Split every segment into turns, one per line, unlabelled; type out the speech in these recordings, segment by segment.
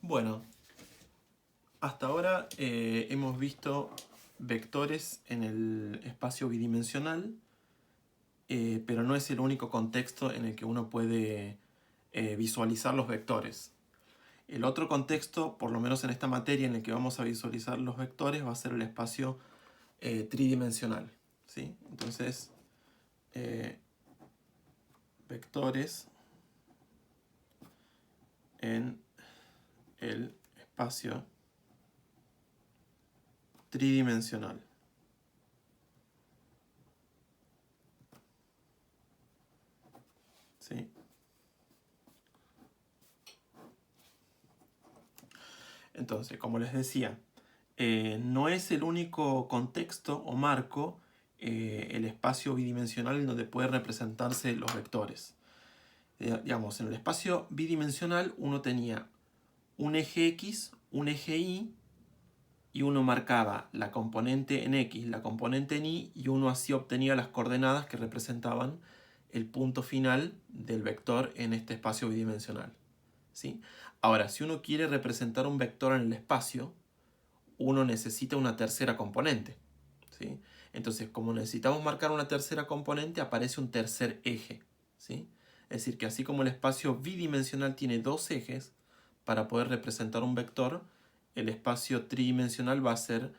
Bueno, hasta ahora hemos visto vectores en el espacio bidimensional, pero no es el único contexto en el que uno puede visualizar los vectores. El otro contexto, por lo menos en esta materia en el que vamos a visualizar los vectores, va a ser el espacio tridimensional, ¿sí? Entonces, vectores en el espacio tridimensional. ¿Sí? Entonces, como les decía, no es el único contexto o marco, el espacio bidimensional en donde pueden representarse los vectores. Digamos, en el espacio bidimensional uno tenía un eje X, un eje Y, y uno marcaba la componente en X, la componente en Y, y uno así obtenía las coordenadas que representaban el punto final del vector en este espacio bidimensional, ¿sí? Ahora, si uno quiere representar un vector en el espacio, uno necesita una tercera componente, ¿sí? Entonces, como necesitamos marcar una tercera componente, aparece un tercer eje, ¿sí? Es decir, que así como el espacio bidimensional tiene dos ejes para poder representar un vector, el espacio tridimensional va a ser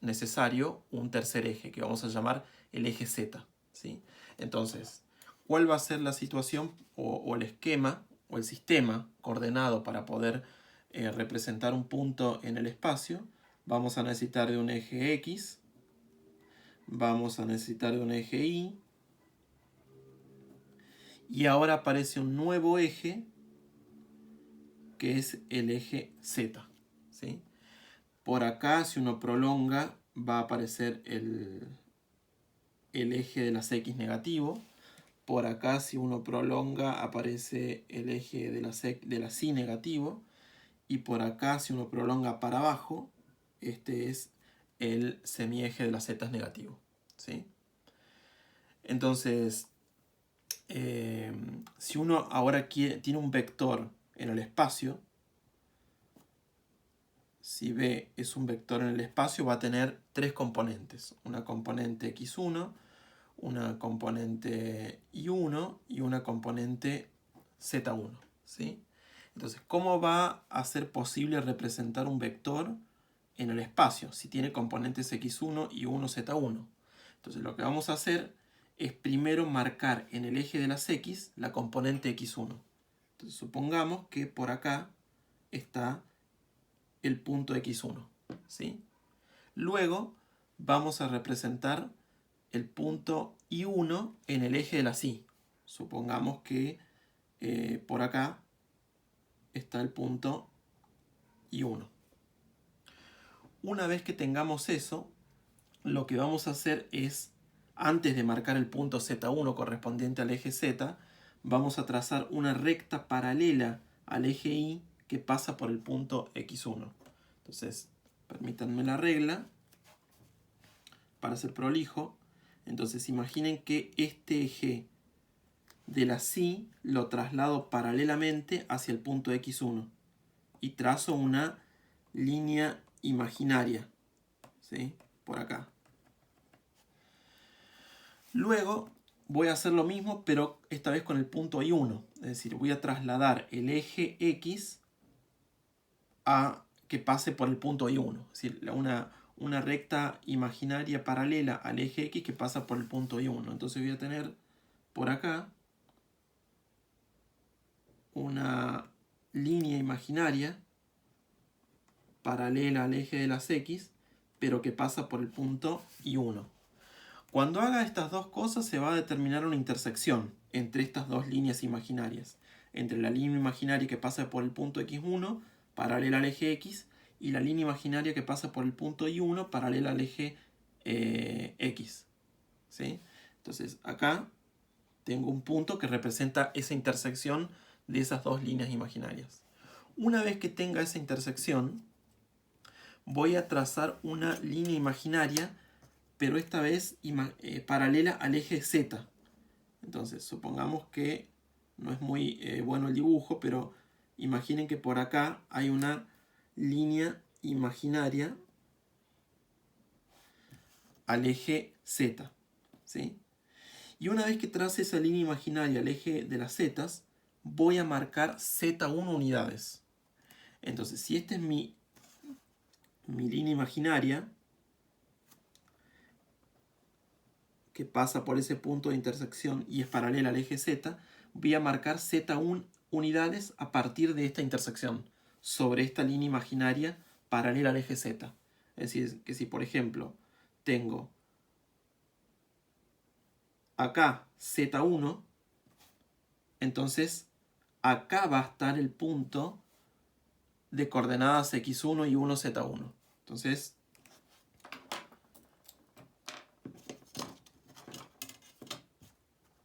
necesario un tercer eje, que vamos a llamar el eje Z, ¿sí? Entonces, ¿cuál va a ser la situación o el esquema o el sistema coordenado para poder representar un punto en el espacio? Vamos a necesitar de un eje X, vamos a necesitar de un eje Y, y ahora aparece un nuevo eje que es el eje Z, ¿sí? Por acá, si uno prolonga, va a aparecer el eje de las X negativo. Por acá, si uno prolonga, aparece el eje de las Y negativo. Y por acá, si uno prolonga para abajo, este es el semieje de las Z negativo, ¿sí? Entonces, si uno ahora tiene un vector en el espacio, si B es un vector en el espacio, va a tener tres componentes. Una componente x1, una componente y1 y una componente z1, ¿sí? Entonces, ¿cómo va a ser posible representar un vector en el espacio si tiene componentes x1, y1, z1? Entonces, lo que vamos a hacer es primero marcar en el eje de las x la componente x1. Entonces, supongamos que por acá está el punto x1, ¿sí? Luego vamos a representar el punto y1 en el eje de las y. Supongamos que por acá está el punto y1. Una vez que tengamos eso, lo que vamos a hacer es, antes de marcar el punto z1 correspondiente al eje z, vamos a trazar una recta paralela al eje y que pasa por el punto x1. Entonces, permítanme la regla para ser prolijo. Entonces, imaginen que este eje de la Y lo traslado paralelamente hacia el punto x1 y trazo una línea imaginaria, ¿sí? Por acá. Luego voy a hacer lo mismo, pero esta vez con el punto y1. Es decir, voy a trasladar el eje x a que pase por el punto y1. Es decir, una recta imaginaria paralela al eje x que pasa por el punto y1. Entonces voy a tener por acá una línea imaginaria paralela al eje de las x, pero que pasa por el punto y1. Cuando haga estas dos cosas se va a determinar una intersección entre estas dos líneas imaginarias. Entre la línea imaginaria que pasa por el punto x1, paralela al eje x, y la línea imaginaria que pasa por el punto y1, paralela al eje x, ¿sí? Entonces acá tengo un punto que representa esa intersección de esas dos líneas imaginarias. Una vez que tenga esa intersección, voy a trazar una línea imaginaria, pero esta vez paralela al eje Z. Entonces, supongamos que no es muy bueno el dibujo, pero imaginen que por acá hay una línea imaginaria al eje Z, ¿sí? Y una vez que trace esa línea imaginaria al eje de las zetas, voy a marcar Z1 unidades. Entonces, si esta es mi línea imaginaria, que pasa por ese punto de intersección y es paralela al eje Z, voy a marcar Z1 unidades a partir de esta intersección, sobre esta línea imaginaria paralela al eje Z. Es decir, que si por ejemplo tengo acá Z1, entonces acá va a estar el punto de coordenadas X1 y 1Z1. Entonces,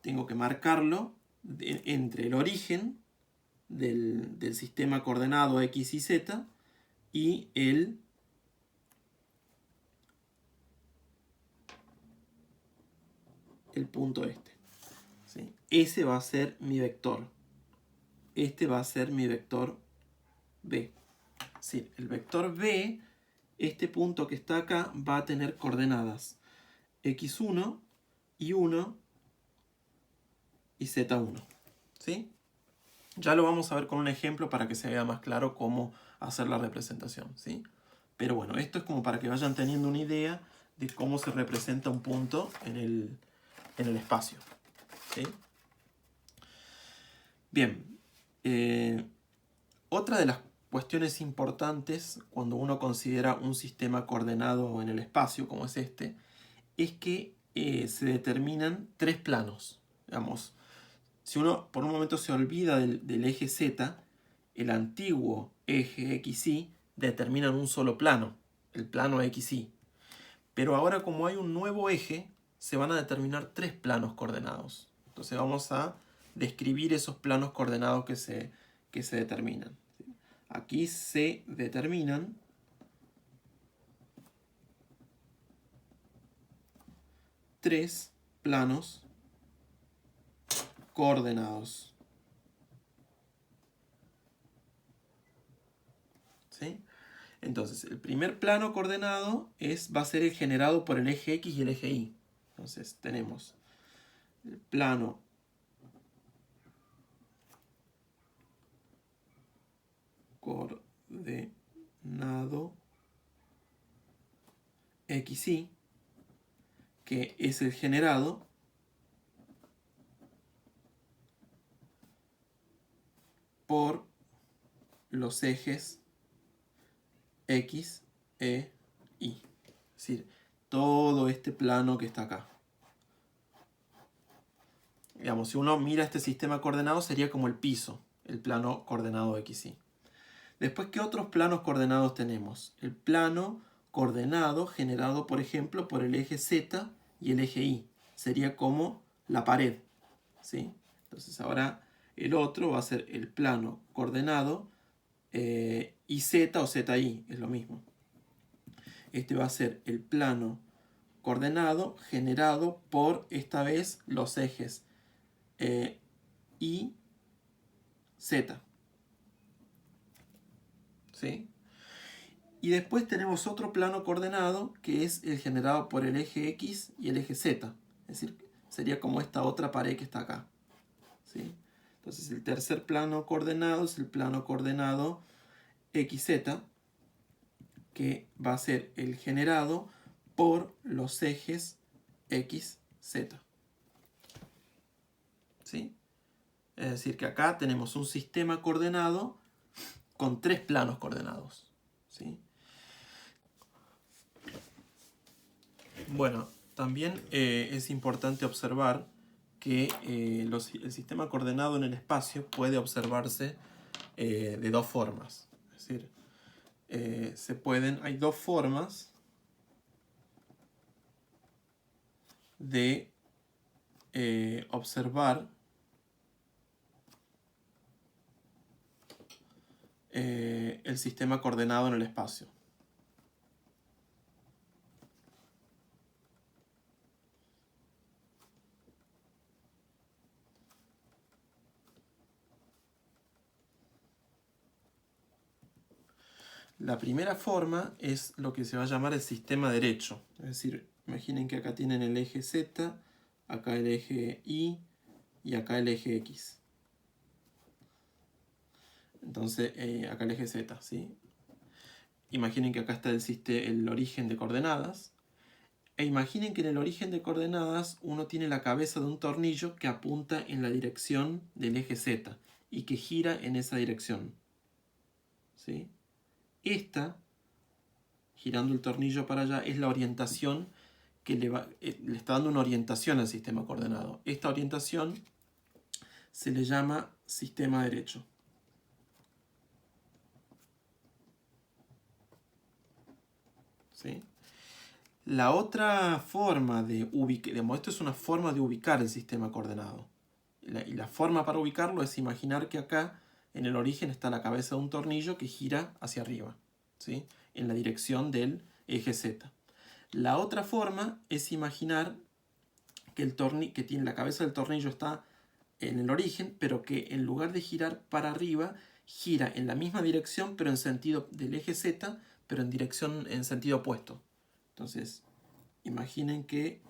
tengo que marcarlo entre el origen del sistema coordenado X y Z y el punto este. ¿Sí? Ese va a ser mi vector. Este va a ser mi vector B. Sí, el vector B, este punto que está acá, va a tener coordenadas X1, Y1 y Z1. ¿Sí? Ya lo vamos a ver con un ejemplo para que se vea más claro cómo hacer la representación, ¿sí? Pero bueno, esto es como para que vayan teniendo una idea de cómo se representa un punto en el espacio, ¿sí? Bien, otra de las cuestiones importantes cuando uno considera un sistema coordenado en el espacio, como es este, es que se determinan tres planos. Digamos, si uno por un momento se olvida del eje Z, el antiguo eje XY determina un solo plano, el plano XY. Pero ahora, como hay un nuevo eje, se van a determinar tres planos coordenados. Entonces vamos a describir esos planos coordenados que se determinan. Aquí se determinan tres planos coordenados. ¿Sí? Entonces, el primer plano coordenado va a ser el generado por el eje X y el eje Y. Entonces, tenemos el plano coordenado XY, que es el generado por los ejes X, E, Y. Es decir, todo este plano que está acá. Digamos, si uno mira este sistema coordenado, sería como el piso, el plano coordenado XY. Después, ¿qué otros planos coordenados tenemos? El plano coordenado generado, por ejemplo, por el eje Z y el eje Y. Sería como la pared, ¿sí? Entonces ahora el otro va a ser el plano coordenado IZ o ZY, es lo mismo. Este va a ser el plano coordenado generado por, esta vez, los ejes Y, Z. ¿Sí? Y después tenemos otro plano coordenado que es el generado por el eje X y el eje Z. Es decir, sería como esta otra pared que está acá. ¿Sí? Entonces el tercer plano coordenado es el plano coordenado XZ, que va a ser el generado por los ejes X, Z. ¿Sí? Es decir, que acá tenemos un sistema coordenado con tres planos coordenados. ¿Sí? Bueno, también es importante observar que el sistema coordenado en el espacio puede observarse de dos formas. Es decir, hay dos formas de observar el sistema coordenado en el espacio. La primera forma es lo que se va a llamar el sistema derecho. Es decir, imaginen que acá tienen el eje Z, acá el eje Y y acá el eje X. Entonces, acá el eje Z, ¿sí? Imaginen que acá está el origen de coordenadas. E imaginen que en el origen de coordenadas uno tiene la cabeza de un tornillo que apunta en la dirección del eje Z y que gira en esa dirección, ¿sí? Esta, girando el tornillo para allá, es la orientación que le está dando una orientación al sistema coordenado. Esta orientación se le llama sistema derecho. ¿Sí? La otra forma de ubicar, esto es una forma de ubicar el sistema coordenado. Y la forma para ubicarlo es imaginar que acá en el origen está la cabeza de un tornillo que gira hacia arriba, ¿sí? En la dirección del eje Z. La otra forma es imaginar que, que tiene la cabeza del tornillo está en el origen, pero que en lugar de girar para arriba, gira en la misma dirección, pero en sentido del eje Z, pero en sentido opuesto. Entonces, imaginen que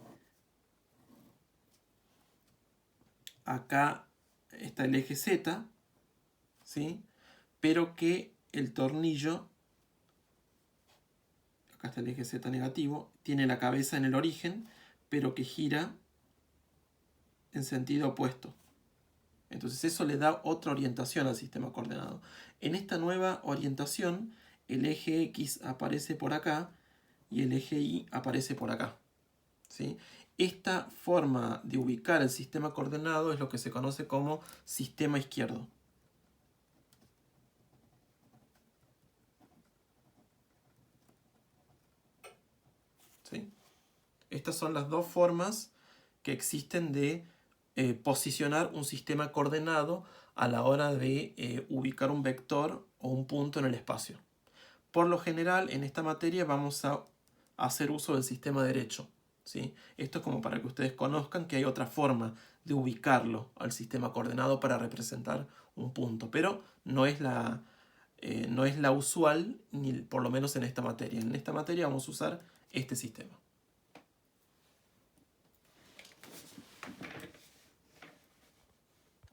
acá está el eje Z, ¿sí? Pero que el tornillo, acá está el eje Z negativo, tiene la cabeza en el origen, pero que gira en sentido opuesto. Entonces eso le da otra orientación al sistema coordenado. En esta nueva orientación, el eje X aparece por acá y el eje Y aparece por acá, ¿sí? Esta forma de ubicar el sistema coordenado es lo que se conoce como sistema izquierdo. ¿Sí? Estas son las dos formas que existen de posicionar un sistema coordenado a la hora de ubicar un vector o un punto en el espacio. Por lo general, en esta materia vamos a hacer uso del sistema derecho, ¿sí? Esto es como para que ustedes conozcan que hay otra forma de ubicarlo al sistema coordenado para representar un punto, pero no es la usual, ni por lo menos en esta materia. En esta materia vamos a usar este sistema.